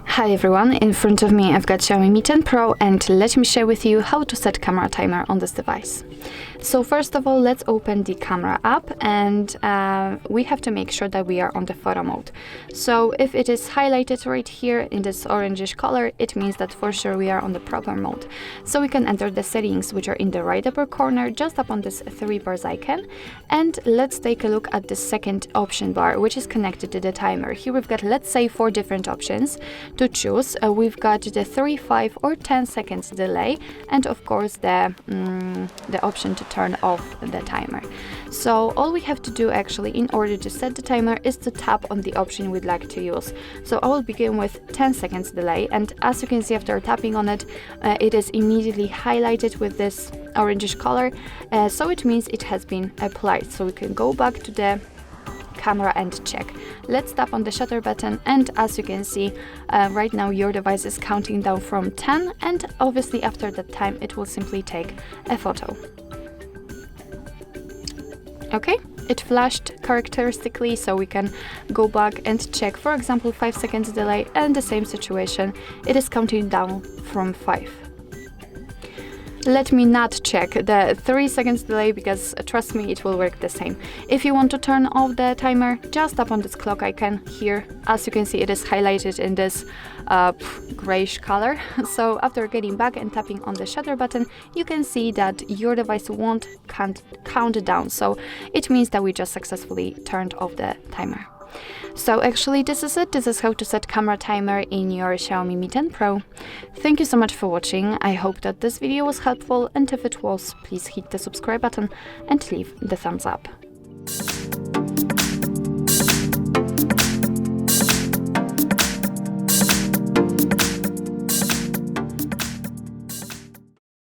Hi everyone, in front of me I've got Xiaomi Mi 10 Pro, and let me share with you how to set camera timer on this device. So first of all, let's open the camera app, and we have to make sure that we are on the photo mode. So if it is highlighted right here in this orangish color, it means that for sure we are on the proper mode. So we can enter the settings, which are in the right upper corner, just up on this three bars icon. And let's take a look at the second option bar, which is connected to the timer. Here we've got, let's say, 4 different options to choose. We've got the 3, 5 or 10 seconds delay, and of course the option to turn off the timer. So all we have to do actually in order to set the timer is to tap on the option we'd like to use. So I will begin with 10 seconds delay, and as you can see, after tapping on it, it is immediately highlighted with this orangish color, so it means it has been applied. So we can go back to the camera and check. Let's tap on the shutter button, and as you can see, right now your device is counting down from 10, and obviously after that time it will simply take a photo. Okay, it flashed characteristically, so we can go back and check, for example, 5 seconds delay, and the same situation, it is counting down from 5. Let me not check the 3 seconds delay, because trust me, it will work the same. If you want to turn off the timer, just tap on this clock icon here. As you can see, it is highlighted in this grayish color. So after getting back and tapping on the shutter button, you can see that your device won't count down. So it means that we just successfully turned off the timer. So actually this is it. This is how to set camera timer in your Xiaomi Mi 10 Pro. Thank you so much for watching. I hope that this video was helpful, and if it was, please hit the subscribe button and leave the thumbs up.